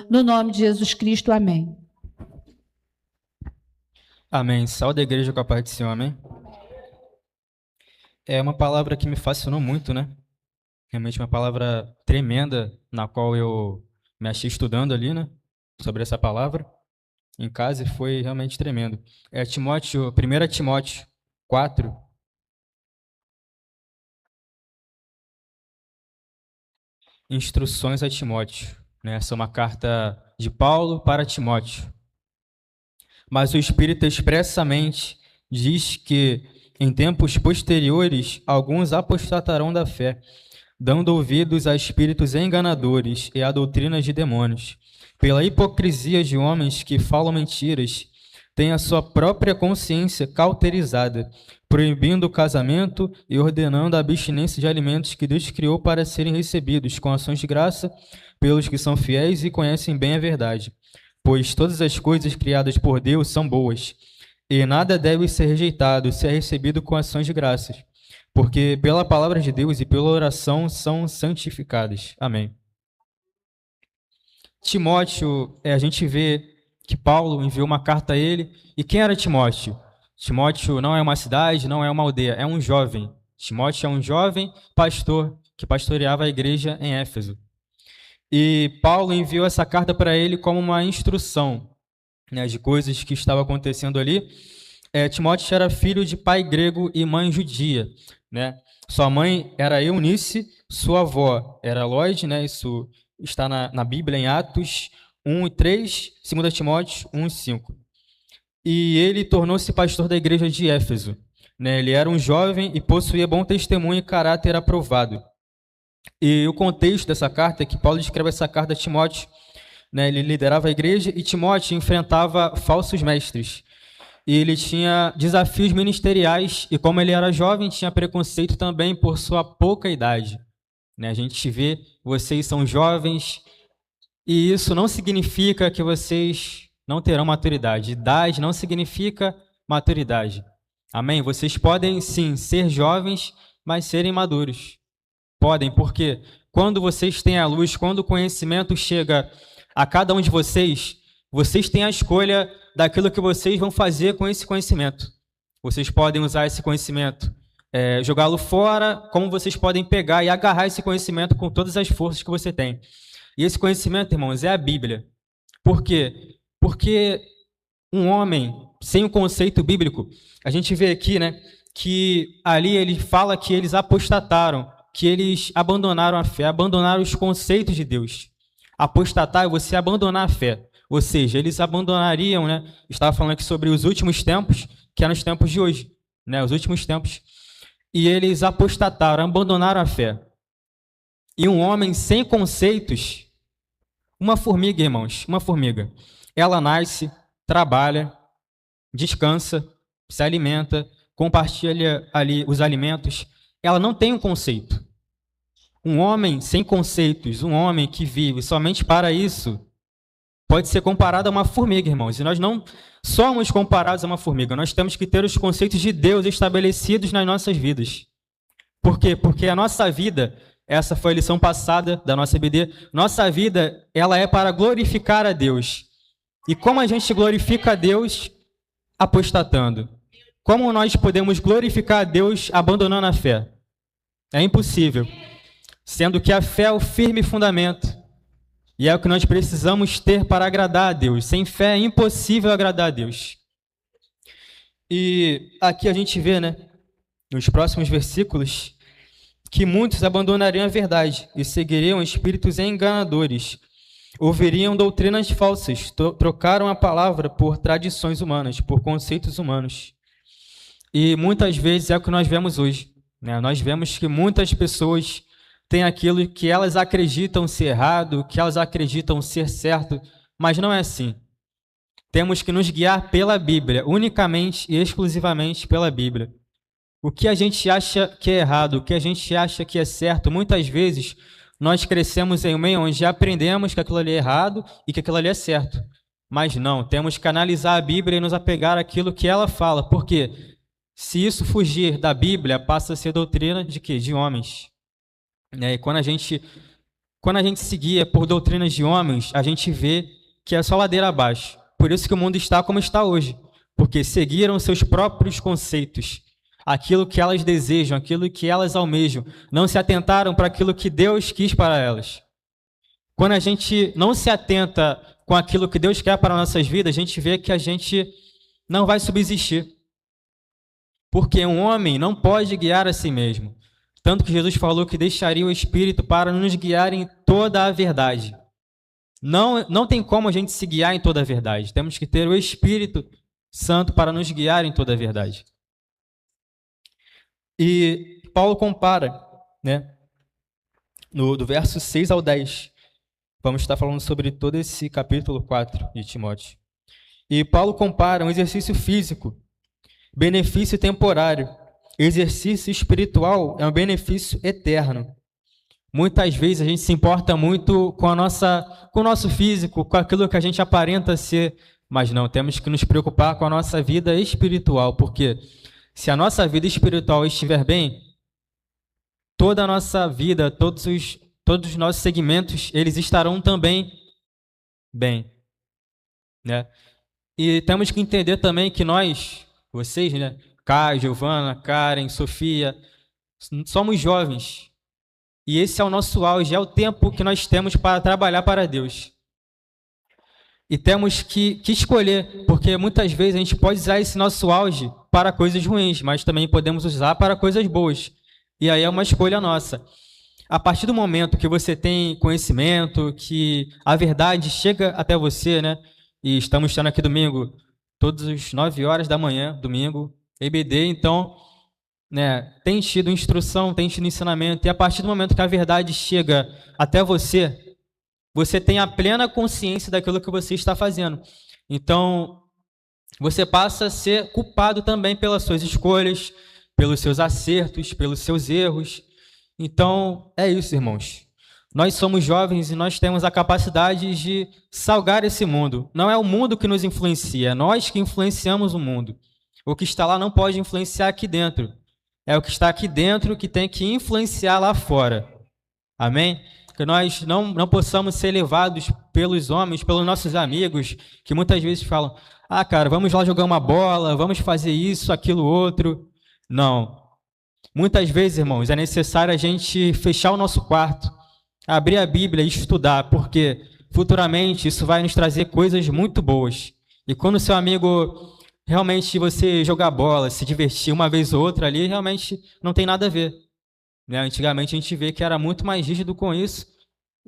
no nome de Jesus Cristo. Amém. Amém. Saúde a igreja com a paz do Senhor, amém? É uma palavra que me fascinou muito, né? Realmente uma palavra tremenda, na qual eu me achei estudando ali, né? Sobre essa palavra em casa e foi realmente tremendo. É Timóteo, 1 Timóteo 4, instruções a Timóteo, né? Essa é uma carta de Paulo para Timóteo. Mas o Espírito expressamente diz que em tempos posteriores alguns apostatarão da fé, dando ouvidos a espíritos enganadores e a doutrinas de demônios, pela hipocrisia de homens que falam mentiras, têm a sua própria consciência cauterizada, proibindo o casamento e ordenando a abstinência de alimentos que Deus criou para serem recebidos com ações de graça pelos que são fiéis e conhecem bem a verdade. Pois todas as coisas criadas por Deus são boas, e nada deve ser rejeitado se é recebido com ações de graças, porque pela palavra de Deus e pela oração são santificadas. Amém. Timóteo, a gente vê que Paulo enviou uma carta a ele. E quem era Timóteo? Timóteo não é uma cidade, não é uma aldeia, é um jovem. Timóteo é um jovem pastor que pastoreava a igreja em Éfeso. E Paulo enviou essa carta para ele como uma instrução, né, de coisas que estavam acontecendo ali. Timóteo era filho de pai grego e mãe judia, né? Sua mãe era Eunice, sua avó era Lóide, né? Isso está na Bíblia, em Atos 1:3, 2 Timóteo 1:5. E ele tornou-se pastor da igreja de Éfeso, né? Ele era um jovem e possuía bom testemunho e caráter aprovado. E o contexto dessa carta é que Paulo escreve essa carta a Timóteo, né? Ele liderava a igreja e Timóteo enfrentava falsos mestres. E ele tinha desafios ministeriais e, como ele era jovem, tinha preconceito também por sua pouca idade, né? A gente vê, vocês são jovens e isso não significa que vocês não terão maturidade. Idade não significa maturidade. Amém? Vocês podem, sim, ser jovens, mas serem maduros. Podem, porque quando vocês têm a luz, quando o conhecimento chega a cada um de vocês, vocês têm a escolha daquilo que vocês vão fazer com esse conhecimento. Vocês podem usar esse conhecimento, jogá-lo fora, como vocês podem pegar e agarrar esse conhecimento com todas as forças que você tem. E esse conhecimento, irmãos, é a Bíblia. Por quê? Porque um homem sem o conceito bíblico, a gente vê aqui, né, que ali ele fala que eles apostataram, que eles abandonaram a fé, abandonaram os conceitos de Deus. Apostatar é você abandonar a fé. Ou seja, eles abandonariam, né? Estava falando aqui sobre os últimos tempos, que eram os tempos de hoje, né? Os últimos tempos. E eles apostataram, abandonaram a fé. E um homem sem conceitos, uma formiga, irmãos, uma formiga, ela nasce, trabalha, descansa, se alimenta, compartilha ali os alimentos, ela não tem um conceito. Um homem sem conceitos, um homem que vive somente para isso, pode ser comparado a uma formiga, irmãos. E nós não somos comparados a uma formiga. Nós temos que ter os conceitos de Deus estabelecidos nas nossas vidas. Por quê? Porque a nossa vida, essa foi a lição passada da nossa EBD, nossa vida, ela é para glorificar a Deus. E como a gente glorifica a Deus? Apostatando. Como nós podemos glorificar a Deus abandonando a fé? É impossível. Sendo que a fé é o firme fundamento. E é o que nós precisamos ter para agradar a Deus. Sem fé é impossível agradar a Deus. E aqui a gente vê, né, nos próximos versículos, que muitos abandonariam a verdade e seguiriam espíritos enganadores, ouviriam doutrinas falsas, trocaram a palavra por tradições humanas, por conceitos humanos. E muitas vezes é o que nós vemos hoje, né? Nós vemos que muitas pessoas têm aquilo que elas acreditam ser errado, que elas acreditam ser certo, mas não é assim. Temos que nos guiar pela Bíblia, unicamente e exclusivamente pela Bíblia. O que a gente acha que é errado, o que a gente acha que é certo, muitas vezes nós crescemos em um meio onde aprendemos que aquilo ali é errado e que aquilo ali é certo. Mas não, temos que analisar a Bíblia e nos apegar àquilo que ela fala, porque se isso fugir da Bíblia, passa a ser doutrina de quê? De homens. E quando a gente Quando a gente se guia por doutrinas de homens, a gente vê que é só ladeira abaixo. Por isso que o mundo está como está hoje, porque seguiram seus próprios conceitos, aquilo que elas desejam, aquilo que elas almejam, não se atentaram para aquilo que Deus quis para elas. Quando a gente não se atenta com aquilo que Deus quer para nossas vidas, a gente vê que a gente não vai subsistir. Porque um homem não pode guiar a si mesmo. Tanto que Jesus falou que deixaria o Espírito para nos guiar em toda a verdade. Não tem como a gente se guiar em toda a verdade. Temos que ter o Espírito Santo para nos guiar em toda a verdade. E Paulo compara, né, do verso 6 ao 10. Vamos estar falando sobre todo esse capítulo 4 de Timóteo. E Paulo compara um exercício físico, benefício temporário. Exercício espiritual é um benefício eterno. Muitas vezes a gente se importa muito com o nosso físico, com aquilo que a gente aparenta ser, mas não, temos que nos preocupar com a nossa vida espiritual, porque se a nossa vida espiritual estiver bem, toda a nossa vida, todos os nossos segmentos, eles estarão também bem, né? E temos que entender também que nós, vocês, né, Kai, Giovana, Karen, Sofia, somos jovens. E esse é o nosso auge, é o tempo que nós temos para trabalhar para Deus. E temos que escolher, porque muitas vezes a gente pode usar esse nosso auge para coisas ruins, mas também podemos usar para coisas boas. E aí é uma escolha nossa. A partir do momento que você tem conhecimento, que a verdade chega até você, né? E estamos estando aqui domingo, todas as 9 horas da manhã, domingo, EBD, então, né, tem tido instrução, tem tido ensinamento, e a partir do momento que a verdade chega até você, você tem a plena consciência daquilo que você está fazendo. Então, você passa a ser culpado também pelas suas escolhas, pelos seus acertos, pelos seus erros. Então, é isso, irmãos. Nós somos jovens e nós temos a capacidade de salgar esse mundo. Não é o mundo que nos influencia, é nós que influenciamos o mundo. O que está lá não pode influenciar aqui dentro. É o que está aqui dentro que tem que influenciar lá fora. Amém? Que nós não possamos ser levados pelos homens, pelos nossos amigos, que muitas vezes falam, cara, vamos lá jogar uma bola, vamos fazer isso, aquilo, outro. Não. Muitas vezes, irmãos, é necessário a gente fechar o nosso quarto, abrir a Bíblia e estudar, porque futuramente isso vai nos trazer coisas muito boas. E quando o seu amigo realmente você jogar bola, se divertir uma vez ou outra ali, realmente não tem nada a ver. Né? Antigamente a gente vê que era muito mais rígido com isso,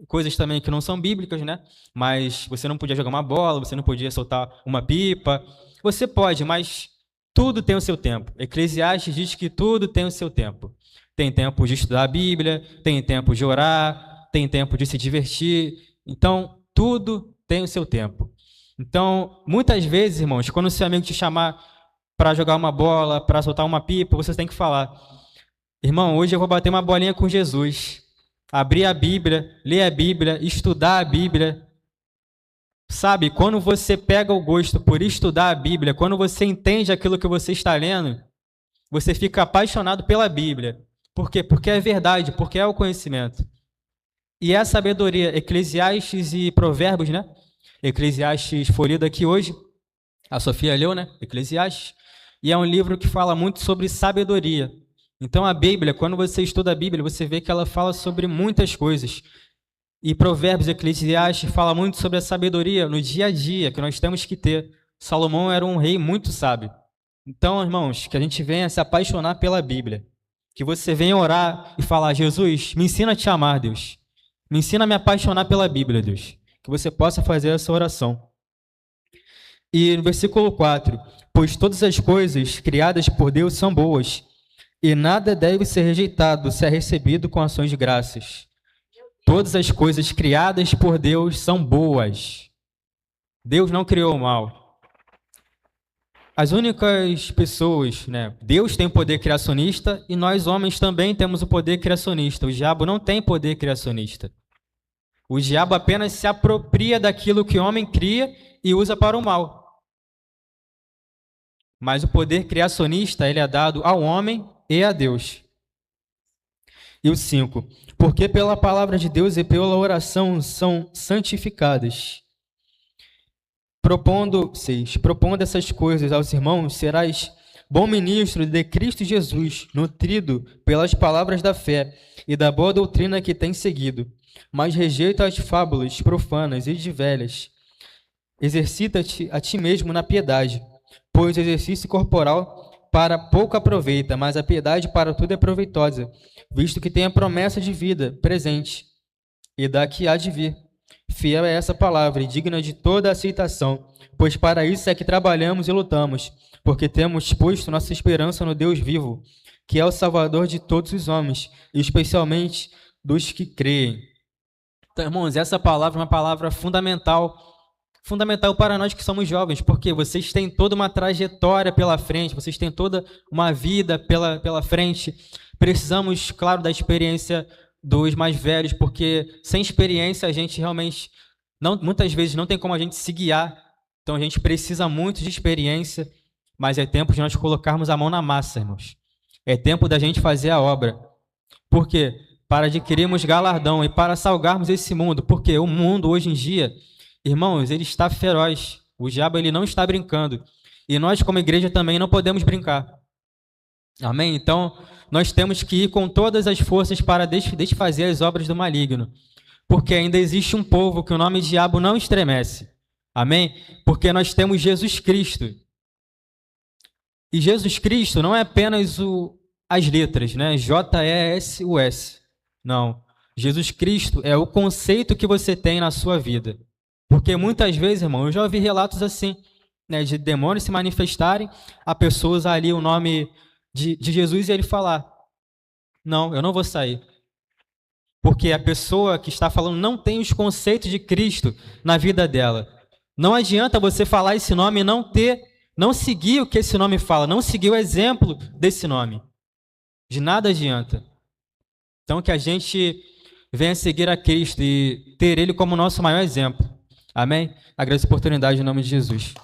coisas também que não são bíblicas, né? Mas você não podia jogar uma bola, você não podia soltar uma pipa. Você pode, mas tudo tem o seu tempo. Eclesiastes diz que tudo tem o seu tempo. Tem tempo de estudar a Bíblia, tem tempo de orar, tem tempo de se divertir. Então, tudo tem o seu tempo. Então, muitas vezes, irmãos, quando o seu amigo te chamar para jogar uma bola, para soltar uma pipa, você tem que falar, irmão, hoje eu vou bater uma bolinha com Jesus. Abrir a Bíblia, ler a Bíblia, estudar a Bíblia. Sabe, quando você pega o gosto por estudar a Bíblia, quando você entende aquilo que você está lendo, você fica apaixonado pela Bíblia. Por quê? Porque é verdade, porque é o conhecimento. E é a sabedoria, Eclesiastes e Provérbios, né? Eclesiastes foi lido aqui hoje, a Sofia leu, né? Eclesiastes. E é um livro que fala muito sobre sabedoria. Então a Bíblia, quando você estuda a Bíblia, você vê que ela fala sobre muitas coisas. E Provérbios, Eclesiastes fala muito sobre a sabedoria no dia a dia, que nós temos que ter. Salomão era um rei muito sábio. Então, irmãos, que a gente venha se apaixonar pela Bíblia. Que você venha orar e falar, Jesus, me ensina a te amar, Deus. Me ensina a me apaixonar pela Bíblia, Deus. Que você possa fazer essa oração. E no versículo 4, pois todas as coisas criadas por Deus são boas, e nada deve ser rejeitado se é recebido com ações de graças. Todas as coisas criadas por Deus são boas. Deus não criou o mal. As únicas pessoas, né? Deus tem poder criacionista e nós homens também temos o poder criacionista. O diabo não tem poder criacionista. O diabo apenas se apropria daquilo que o homem cria e usa para o mal. Mas o poder criacionista, ele é dado ao homem e a Deus. E o 5. Porque pela palavra de Deus e pela oração são santificadas. Propondo essas coisas aos irmãos, serás bom ministro de Cristo Jesus, nutrido pelas palavras da fé e da boa doutrina que tens seguido. Mas rejeita as fábulas profanas e de velhas. Exercita-te a ti mesmo na piedade, pois o exercício corporal para pouco aproveita, mas a piedade para tudo é proveitosa, visto que tem a promessa de vida presente e da que há de vir. Fiel é essa palavra e digna de toda aceitação, pois para isso é que trabalhamos e lutamos, porque temos posto nossa esperança no Deus vivo, que é o Salvador de todos os homens, e especialmente dos que creem. Então, irmãos, essa palavra é uma palavra fundamental para nós que somos jovens, porque vocês têm toda uma trajetória pela frente, vocês têm toda uma vida pela frente. Precisamos, claro, da experiência dos mais velhos, porque sem experiência a gente realmente, muitas vezes, não tem como a gente se guiar. Então a gente precisa muito de experiência, mas é tempo de nós colocarmos a mão na massa, irmãos. É tempo da gente fazer a obra. Por quê? Para adquirirmos galardão e para salgarmos esse mundo, porque o mundo hoje em dia, irmãos, ele está feroz. O diabo ele não está brincando. E nós, como igreja, também não podemos brincar. Amém? Então, nós temos que ir com todas as forças para desfazer as obras do maligno. Porque ainda existe um povo que o nome diabo não estremece. Amém? Porque nós temos Jesus Cristo. E Jesus Cristo não é apenas as letras, né? J-E-S-U-S. Não. Jesus Cristo é o conceito que você tem na sua vida. Porque muitas vezes, irmão, eu já ouvi relatos assim, né, de demônios se manifestarem, a pessoa usar ali o nome de Jesus e ele falar: não, eu não vou sair. Porque a pessoa que está falando não tem os conceitos de Cristo na vida dela. Não adianta você falar esse nome e não seguir o que esse nome fala, não seguir o exemplo desse nome. De nada adianta. Então que a gente venha seguir a Cristo e ter Ele como nosso maior exemplo. Amém? Agradeço a oportunidade em nome de Jesus.